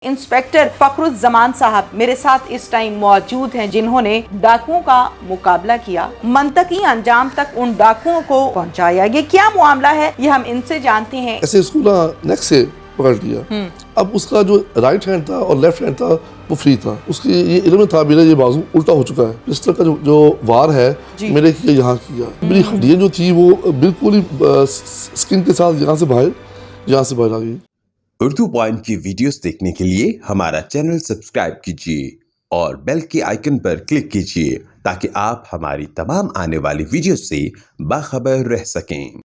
Inspector फखरुज्जमान साहब मेरे साथ इस टाइम मौजूद हैं, जिन्होंने डाकुओं का मुकाबला किया, मंतकी अंजाम तक उन डाकुओं को पहुंचाया। ये क्या मामला है, ये हम इनसे जानते हैं। ऐसे उसको ना नेक से पकड़ लिया। अब उसका जो राइट हैंड था और लेफ्ट हैंड था वो फ्री था। उसकी ये इल्म था, मेरा ये बाजू उल्टा हो चुका है। पिस्टल का जो वार है मेरे किया यहाँ किया। मेरी हड्डियाँ जो थी वो बिल्कुल ही स्किन के साथ यहाँ से बाहर आ गई। उर्दू पॉइंट की वीडियोस देखने के लिए हमारा चैनल सब्सक्राइब कीजिए और बेल के आइकन पर क्लिक कीजिए ताकि आप हमारी तमाम आने वाली वीडियोस से बाखबर रह सकें।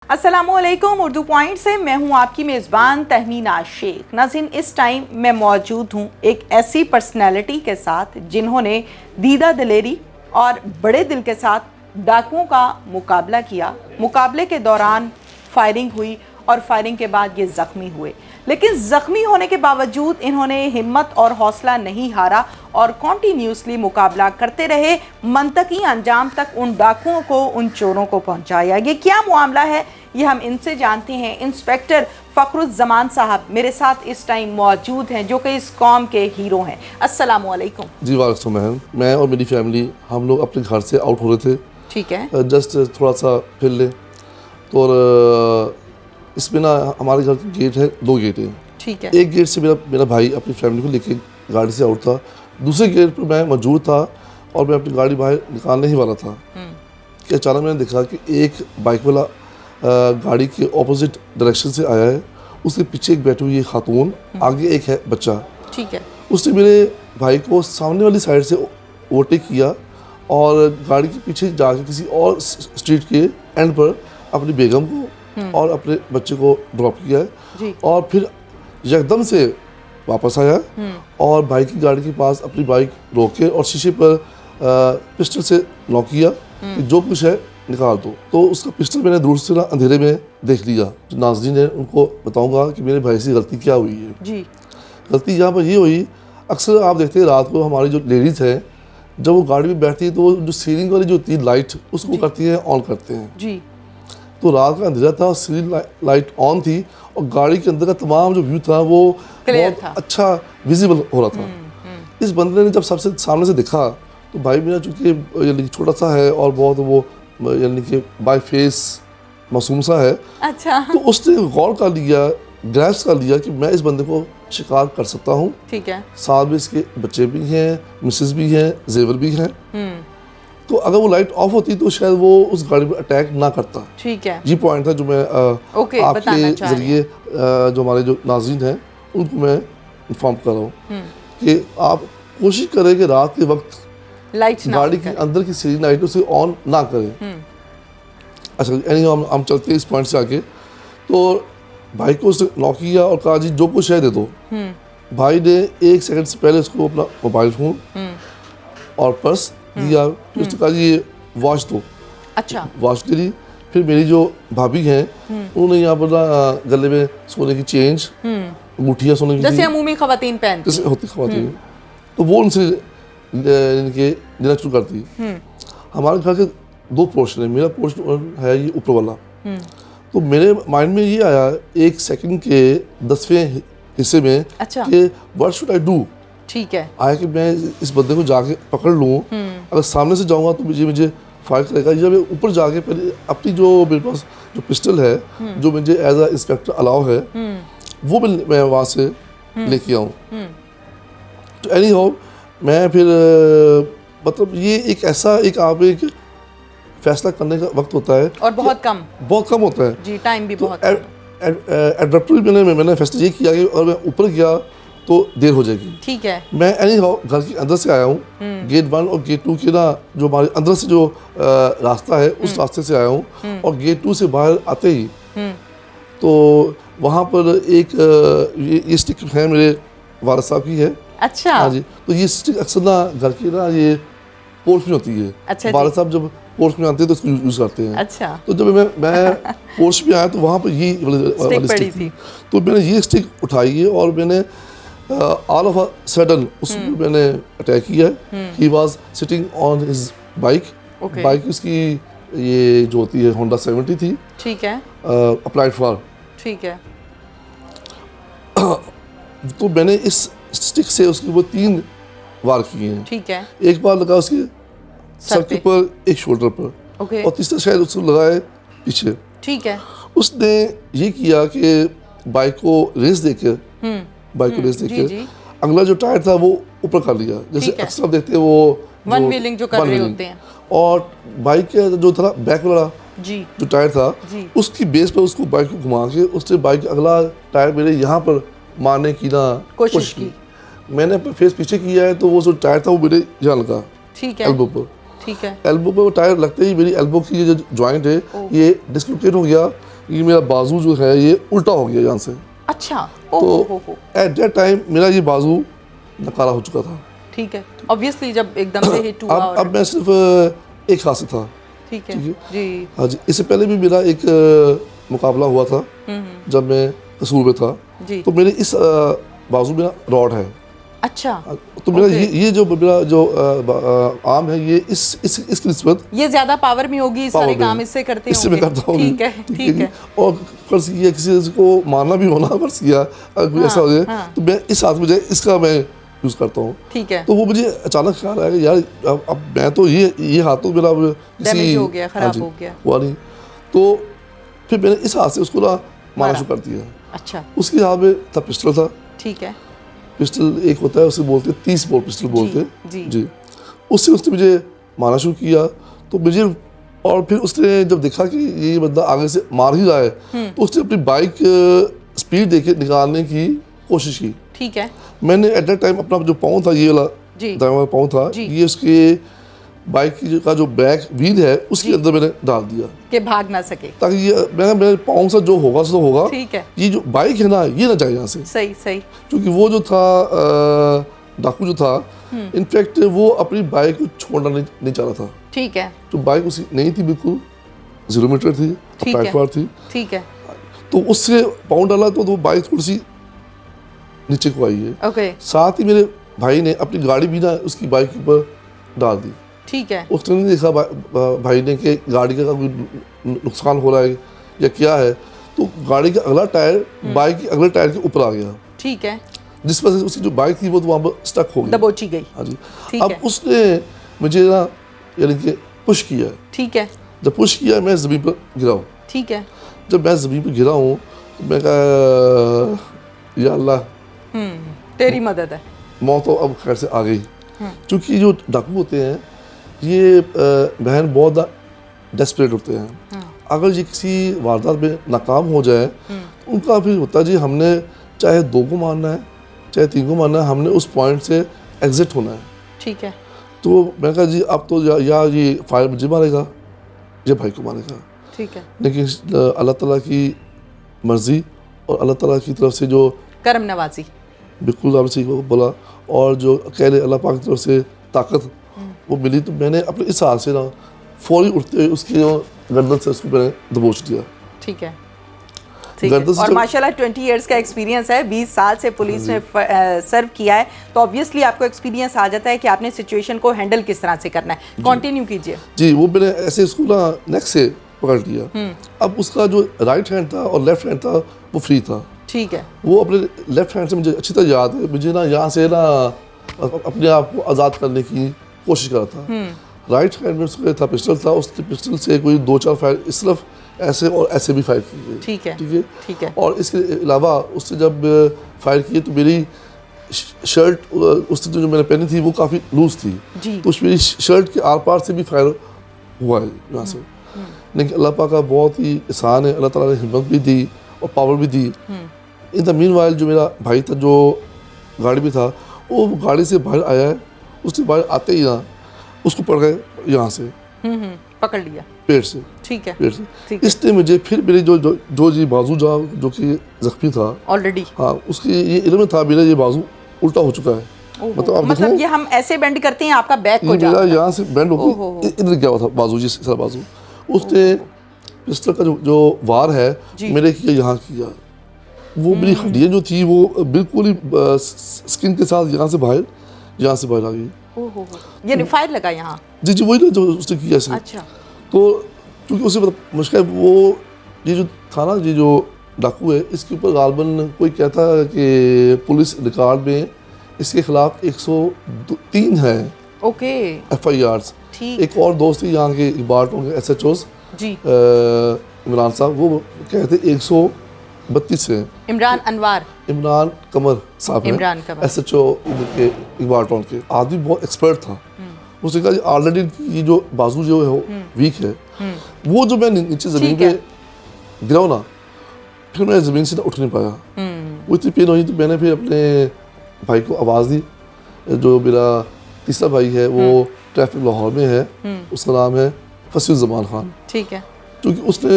अस्सलामुअलैकुम, उर्दू पॉइंट से मैं हूं आपकी मेज़बान तहमीना शेख। नाज़रीन, इस टाइम मैं मौजूद हूं एक ऐसी पर्सनैलिटी के साथ जिन्होंने दीदा दिलेरी और बड़े दिल के साथ डाकुओं का मुकाबला किया। मुकाबले के दौरान फायरिंग हुई और फायरिंग के बाद ये ज़ख्मी हुए, लेकिन ज़ख्मी होने के बावजूद इन्होंने हिम्मत और हौसला नहीं हारा और कॉन्टीन्यूसली मुकाबला करते रहे। मंतकी अंजाम तक उन डाकुओं को, उन चोरों को पहुंचाया। ये क्या मामला है, ये हम इनसे जानते हैं। इंस्पेक्टर फखरुज्जमान साहब मेरे साथ इस टाइम मौजूद हैं, जो कि इस कौम के हीरो हैं। अस्सलामुअलैकुम। जी वालेकुम। मैं और मेरी फैमिली, हम लोग अपने घर से आउट हो रहे थे। ठीक है। जस्ट थोड़ा सा फिर ले तो इसमें ना हमारे घर की गेट है, 2 गेट हैं। ठीक है। एक गेट से मेरा भाई अपनी फैमिली को लेके गाड़ी से आउट था। दूसरे गेट पर मैं मौजूद था और मैं अपनी गाड़ी बाहर निकालने ही वाला था कि अचानक मैंने देखा कि एक बाइक वाला गाड़ी के ऑपोजिट डायरेक्शन से आया है। उसके पीछे एक बैठी हुई है खातून, आगे एक है बच्चा। ठीक है। उसने मेरे भाई को सामने वाली साइड से ओवरटेक किया और गाड़ी के पीछे जाके किसी और स्ट्रीट के एंड पर अपनी बेगम को और अपने बच्चे को ड्रॉप किया है और फिर एकदम से वापस आया और भाई की गाड़ी के पास अपनी बाइक रोके और शीशे पर पिस्टल से नॉक किया कि जो कुछ है निकाल दो। तो उसका पिस्टल मैंने दूर से ना अंधेरे में देख लिया। जो नाज़रीन है उनको बताऊंगा कि मेरे भाई से गलती क्या हुई है। जी। गलती यहाँ पर ये हुई, अक्सर आप देखते हैं रात को हमारी जो लेडीज़ हैं जब वो गाड़ी में बैठती है तो जो सीलिंग वाली जो होती है लाइट उसको करती है, ऑन करते हैं। जी। तो रात का अंधेरा था, सीलिंग लाइट ऑन थी और गाड़ी के अंदर का तमाम जो व्यू था वो बहुत अच्छा विजिबल हो रहा था। इस बंदे ने जब सबसे सामने से देखा तो भाई मेरा चूँकि यानी छोटा सा है और बहुत वो यानी कि बाय फेस मासूम सा है। अच्छा। तो उसने गौर कर लिया, ग्रैस्प कर लिया कि मैं इस बंदे को शिकार कर सकता हूँ। ठीक है। साथ में इसके बच्चे भी हैं, मिसेस भी हैं, जेवर भी हैं। तो अगर वो लाइट ऑफ होती तो शायद वो उस गाड़ी पर अटैक ना करता। ठीक है। ये पॉइंट था जो मैं आपके जरिए जो हमारे जो नाज़रीन हैं उनको मैं इन्फॉर्म कर रहा हूँ कि आप कोशिश करें कि रात के वक्त लाइट गाड़ी के अंदर की सीलिंग लाइट उसे ऑन ना करें। अच्छा, यानी हम चलते हैं इस पॉइंट से आगे। तो भाई को उसने नॉक किया और कहा जी जो कुछ है दे दो। भाई ने 1 सेकंड से पहले उसको अपना मोबाइल फोन और पर्स दिया। उसने कहा जी ये वॉच दो। अच्छा। वॉच दे दी। फिर मेरी जो भाभी हैं उन्होंने यहाँ पर ना गले में सोने की चेंज, अंगूठियाँ सोने की, जैसे अमूमी खवातीन पहनती जैसे होती खवातीन, तो वो उनसे इनके देना शुरू कर दी। हमारे घर के 2 पोर्शन है। मेरा पोर्शन है ये ऊपर वाला। तो मेरे माइंड में ये आया 1 सेकंड के 10वें हिस्से में कि व्हाट शुड आई डू। ठीक है। आया कि मैं इस बंदे को जाके पकड़ लूँ। अगर सामने से जाऊँगा तो मुझे फायर करेगा, या मैं ऊपर जाके पहले अपनी जो मेरे पास जो पिस्टल है जो मुझे एज अ इंस्पेक्टर अलाउ है वो मैं वहाँ से लेके आऊँ। तो एनी हाउ मैं फिर मतलब ये एक ऐसा आप एक फैसला करने का वक्त होता है और बहुत कम होता है जी, टाइम भी बहुत एब्रप्टली मैंने फैसला ये किया कि अगर मैं ऊपर गया तो देर हो जाएगी। ठीक है। मैं एनी हाउ घर के अंदर से आया हूँ। गेट 1 और गेट 2 के ना जो हमारे अंदर से जो रास्ता है उस रास्ते से आया हूँ और गेट 2 से बाहर आते ही तो वहाँ पर एक ये स्टिक है मेरे वारिस साहब की है। अच्छा। हाँ जी। तो ये स्टिक अक्सर ना घर की ना ये पोर्च में होती है। अच्छा। वारिस साहब जब पोर्च में आते हैं तो इसको यूज़ करते हैं। अच्छा। तो जब मैं पोर्च में आया तो वहाँ पर ये वाली स्टिक थी। तो मैंने ये स्टिक उठाई है और मैंने ऑल ऑफ अ सडन उसमें मैंने अटैक किया है। He was sitting on his bike. Bike उसकी ये जो होती है होंडा 70 थी। ठीक है। Applied for. ठीक है। मैंने ये स्टिक उठाई है और मैंने ऑल ऑफ अ सडन उसमें मैंने अटैक किया है। He was sitting on his bike. Bike उसकी ये जो होती है होंडा 70 थी। ठीक है। Applied for. ठीक है। ठीक है। तो मैंने इस स्टिक से उसके वो 3 वार किए हैं। ठीक है। एक बार लगा उसके सर के ऊपर, एक शोल्डर पर, ओके। और तीसरा शायद उसको लगाए पीछे। ठीक है। उसने ये किया कि बाइक को रेस देकर, बाइक को रेस देकर अगला जो टायर था वो ऊपर कर लिया, जैसे अक्सर देखते हैं वो वन व्हीलिंग जो कर रहे होते हैं। और बाइक का जो था बैक वाला जी जो टायर था उसकी बेस पर उसको बाइक को घुमा के उसने बाइक का अगला टायर मेरे यहाँ पर मारने की ना कोशिश की। मैंने अपना फेस पीछे किया है तो वो जो टायर था वो मेरे यहाँ लगा। ठीक है। एल्बो पर। ठीक है। एल्बो पर वो टायर लगते ही मेरी एल्बो की ये जो जॉइंट है ये डिस्लोकेट हो गया, ये मेरा बाजू जो है ये उल्टा हो गया यहाँ से। अच्छा। तो एट दैट टाइम मेरा ये बाजू नकारा हो चुका था। ठीक है। ऑब्वियसली जब एकदम से हिट हुआ अब मैं सिर्फ एक हाथ से था। ठीक है जी। हाँ जी, इससे पहले भी मेरा एक मुकाबला हुआ था जब मैं कसूर में था जी। तो मेरे इस बाजू में रॉड है। अच्छा। तो मेरा ये जो मेरा जो आर्म है ये इसकी निस्बत ये ज्यादा पावर में होगी, सारे काम इससे करते इससे मैं करता हूँ। ठीक है। ठीक है। और फर्ज किया किसी को मारना भी होना, फर्ज किया अगर कोई ऐसा हो जाए तो मैं इस हाथ में जाए इसका मैं यूज़ करता हूँ। ठीक है। तो वो मुझे अचानक ख्याल आया कि यार अब मैं तो ये हाथ तो मेरा डैमेज हो गया, खराब हो गया, हुआ नहीं। तो फिर मैंने इस हाथ से उसको ना मारना शुरू कर दिया। अच्छा। उसके हाथ में था पिस्टल था। ठीक है। पिस्टल एक होता है उसे बोलते 30 बोर पिस्टल बोलते जी। उससे उसने मुझे मारना शुरू किया तो मुझे, और फिर उसने जब देखा कि ये बंदा आगे से मार ही रहा है तो उसने अपनी बाइक स्पीड देके निकालने की कोशिश की। ठीक है। मैंने एट दैट टाइम अपना जो पाँव था, ये वाला दाएं वाला पाँव था, ये उसके बाइक का जो बैक व्हील है उसके अंदर मैंने डाल दिया कि भाग ना सके, ताकि ये मेरे पाँव से जो होगा सो होगा। ठीक है। ये जो बाइक है ना ये ना जाए यहाँ से। सही सही। क्योंकि वो जो था डाकू जो था इनफैक्ट वो अपनी बाइक को छोड़ना नहीं चाह रहा था। ठीक है। तो बाइक उसकी नहीं थी, बिल्कुल 0 मीटर थी, प्लेटफॉर्म थी। ठीक है। तो उससे पाँव डाला तो वो बाइक थोड़ी सी नीचे को आई है। ओके। साथ ही मेरे भाई ने अपनी गाड़ी भी ना उसकी बाइक के ऊपर डाल दी। ठीक है। उसने नहीं देखा भाई ने कि गाड़ी का कोई नुकसान हो रहा है या क्या है, तो गाड़ी का अगला टायर बाइक के अगले टायर के ऊपर आ गया। ठीक है। जिस वजह से उसकी जो बाइक थी वो तो वहाँ पर स्टक हो गई, दबोची गई। हाँ जी। अब उसने मुझे ना यानी कि पुश किया। ठीक है। जब पुश किया मैं ज़मीन पर गिरा हूँ। ठीक है। जब मैं ज़मीन पर गिरा हूँ तो मैं कहा या अल्लाह तेरी मदद है, मौत तो अब खैर से आ गई। क्योंकि जो डाकू होते हैं ये बहन बहुत डेस्परेट होते हैं। अगर ये किसी वारदात में नाकाम हो जाए तो उनका फिर होता है जी हमने चाहे 2 को मारना है चाहे 3 को मारना है, हमने उस पॉइंट से एग्जिट होना है। ठीक है। तो मैंने कहा जी अब तो या ये फायर मुझे मारेगा या भाई को मारेगा। ठीक है। लेकिन अल्लाह ताला की मर्जी और अल्लाह ताला की तरफ से जो करम नवाजी, बिल्कुल आपने को बोला, और जो कह रहे अल्लाह पाक की तरफ से ताकत वो मिली, तो मैंने अपने इस हाथ से ना फौरी उठते हुए उसकी गर्दन से उसको मैंने दबोच दिया। ठीक है। और माशाल्लाह 20 इयर्स का एक्सपीरियंस है, 20 साल से पुलिस में सर्व किया है, तो ऑब्वियसली आपको एक्सपीरियंस आ जाता है कि आपने सिचुएशन को हैंडल किस तरह से करना है। कंटिन्यू कीजिए जी। वो मैंने ऐसे उसको ना नेक से पकड़ लिया। अब उसका जो राइट हैंड था और लेफ्ट हैंड था वो फ्री था। ठीक है। वो अपने लेफ्ट हैंड से मुझे अच्छी तरह याद है, मुझे ना यहाँ से ना अपने आप को आज़ाद करने की कोशिश कर रहा था। राइट हैंड में उसका था पिस्टल था, उसने पिस्टल से कोई 2-4 फायर इस तरफ ऐसे और ऐसे भी फायर किए। ठीक है। ठीक है। ठीक है। और इसके अलावा उससे जब फायर किए तो मेरी शर्ट उससे जो मैंने पहनी थी वो काफ़ी लूज थी जी। तो उस मेरी शर्ट के आर पार से भी फायर हुआ है यहाँ से। लेकिन अल्लाह पाक का बहुत ही एहसान है, अल्लाह ताला ने हिम्मत भी दी और पावर भी दी। इन द मीनवाइल जो मेरा भाई था जो गाड़ी में था वो गाड़ी से बाहर आया है, उससे बाहर आते ही ना उसको पड़ गए यहाँ से पकड़ लिया पेट से। ठीक है। पेट से इसने मुझे फिर मेरे जो जी बाजू जो कि जख्मी था ऑलरेडी, हाँ उसकी ये इल्म था मेरा ये बाजू उल्टा हो चुका है। मतलब ये हम ऐसे बेंड करते हैं आपका बैक को मेरा यहाँ से बेंड होकर इधर गया हुआ था बाजू जी सारा बाजू। उसने पिस्टल का जो वार है मेरे किया यहाँ किया, वो मेरी हड्डियाँ जो थी वो बिल्कुल ही स्किन के साथ यहाँ से बाहर आ गई। यानी फायर लगा यहाँ? जी जी वही ना जो उसने किया ऐसे। अच्छा। तो क्योंकि उसे मुश्किल वो ये जो था ना ये जो डाकू है, इसके ऊपर गालबन कोई कहता है कि पुलिस रिकॉर्ड में इसके खिलाफ 103 है ओके FIRs। ठीक। एक और दोस्त थी यहाँ के इकबाल टोन के SHOs जी इमरान साहब, वो कहते 132 है। इमरान कमर साहब इमरान कमर SHO के इकबाल टोन के, आदमी बहुत एक्सपर्ट था। उसने कहा ऑलरेडी ये जो बाजू जो है वीक है, वो जो मैं नीचे ज़मीन पे गिरा ना, फिर मैं ज़मीन से उठ नहीं पाया, वो इतनी पेन हुई। तो मैंने फिर अपने भाई को आवाज़ दी, जो मेरा तीसरा भाई है वो ट्रैफिक लाहौर में है, उसका नाम है फसील जमान खान। ठीक है, क्योंकि उसने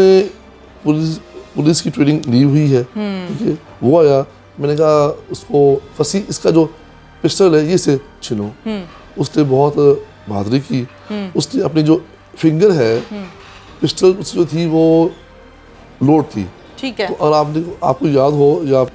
पुलिस की ट्रेनिंग ली हुई है, ठीक है। वो आया, मैंने कहा उसको फसी, इसका जो पिस्टल है ये से छीनो। उसने बहुत बहादुरी की, उसने अपनी जो फिंगर है पिस्टल उसकी जो थी वो लोड थी, ठीक है। तो और आपको याद हो या आप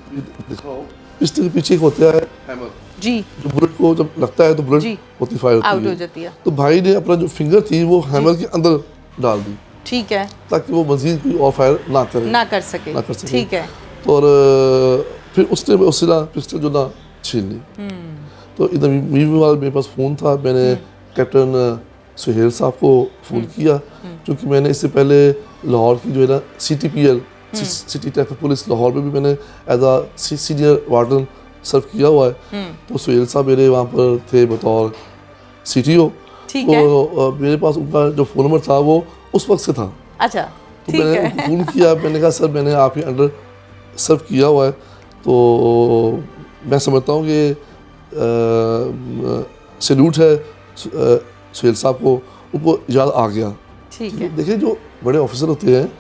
देखा हो, पिस्टल के पीछे एक होता है हैमर जी, जो बुलेट को जब लगता है तो बुलेट होती फायर आउट हो जाती है। तो भाई ने अपना जो फिंगर थी वो हैमर के अंदर डाल दी, ठीक है, ताकि वो मजीद कोई और फायर ना कर सके। ठीक है। तो और फिर उसने उससे ना पिस्टल जो ना छीन ली। तो इधर मेरे पास फ़ोन था, मैंने कैप्टन सुहेल साहब को फ़ोन किया, क्योंकि मैंने इससे पहले लाहौर की जो है ना CTPL city traffic police Lahore में भी मैंने एज आ सीनियर वार्डन सर्व किया हुआ है। तो सुहेल साहब मेरे वहाँ पर थे बतौर CTO। तो मेरे पास उनका जो फ़ोन नंबर था वो उस वक्त से था। अच्छा, तो मैंने फ़ोन किया, मैंने कहा सर मैंने आपके अंडर सर्व किया हुआ है, तो मैं समझता हूँ कि सैल्यूट है सुहेल साहब को, उनको याद आ गया। ठीक है। देखिए जो बड़े ऑफिसर होते हैं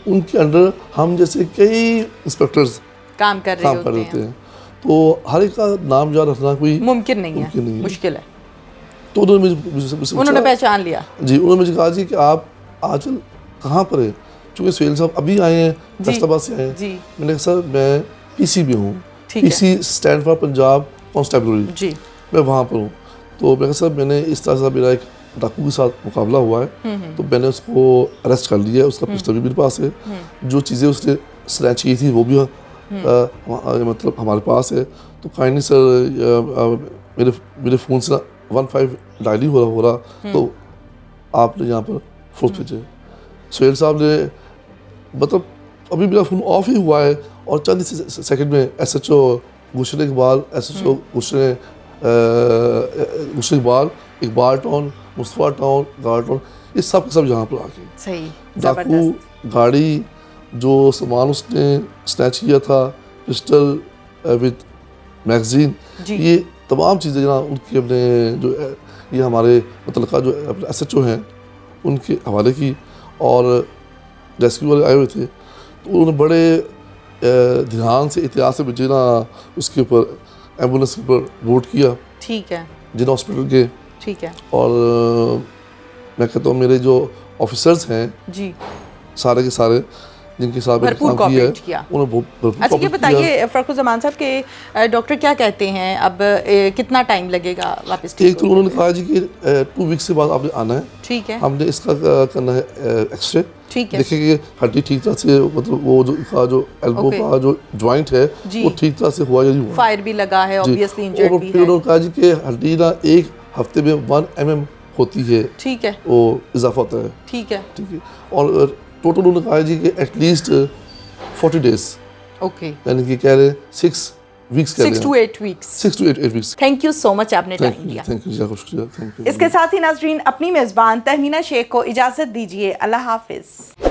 उनके अंडर हम जैसे कई इंस्पेक्टर्स काम कर रहे होते हैं, तो हर एक का नाम याद रखना कोई मुमकिन नहीं है, मुश्किल है। तो उन्होंने पहचान लिया जी, उन्होंने मुझे कहा जी कि आप आजकल कहाँ पर है, चूँकि सुहेल साहब अभी आए हैं, फैसलाबाद से आए हैं। मैंने कहा सर मैं PC में हूँ, PC stand for Punjab constabulary जी, मैं वहाँ पर हूँ। तो मैंने कहा सर मैंने इस तरह से मेरा एक डाकू के साथ मुकाबला हुआ है, तो मैंने उसको अरेस्ट कर लिया है, उसका पिस्टल भी मेरे पास है, जो चीज़ें उसने स्नैच की थी वो भी मतलब हमारे पास है। तो काइंडली सर मेरे फ़ोन से 15 डायली हो रहा, तो आपने यहाँ पर फोर्स भेजे। सुहेल साहब ने मतलब अभी मेरा फ़ोन ऑफ ही हुआ है और चंद सेकंड में SHO Gulshan Iqbal, SHO Gulshan Iqbal, Iqbal town, Mustafa town, guard town, ये सब के सब यहाँ पर आ गए। सही। डाकू गाड़ी, जो सामान उसने स्नैच किया था, पिस्टल विद मैगजीन, ये तमाम चीज़ें ना उनकी अपने जो ये हमारे मुतल्लिका जो SHO हैं उनके हवाले की। और रेस्क्यू वाले आए हुए थे, तो उन्होंने बड़े ध्यान से एहतियात से मुझे ना उसके ऊपर एम्बुलेंस के ऊपर वोट किया, ठीक है, जिन हॉस्पिटल के, ठीक है। और मैं कहता हूँ मेरे जो ऑफिसर्स हैं जी, सारे के सारे जिनके साथ भरपूर कोऑपरेट किया उन्होंने। अच्छा ये बताइए फरखुज़मान साहब के डॉक्टर क्या कहते हैं, अब कितना टाइम लगेगा वापस ठीक? एक तो उन्होंने कहा जी कि 2 वीक्स के बाद आपने आना है, ठीक है, हमने इसका करना है एक्सरे, ठीक है, देखिए कि हड्डी ठीक तरह से, मतलब वो जो एल्बो का जो जॉइंट है वो ठीक तरह से हुआ या नहीं हुआ, फायर भी लगा है, ऑब्वियसली इंजर्ड भी है। उन्होंने कहा जी कि हड्डी ना 1 हफ्ते में 1 mm होती है, ठीक है, वो इजाफा होता है, ठीक है, ठीक है। और टोटल उन्होंने कहा जी कि एटलीस्ट 40 डेज, ओके, यानी कि कह रहे 6 weeks, 6 to 8 weeks. Thank you so much, आपने टाइम दिया। थैंक यू, शुक्रिया, थैंक यू। इसके साथ ही नाजरीन अपनी मेज़बान तहमीना शेख को इजाज़त दीजिए। अल्लाह हाफिज़।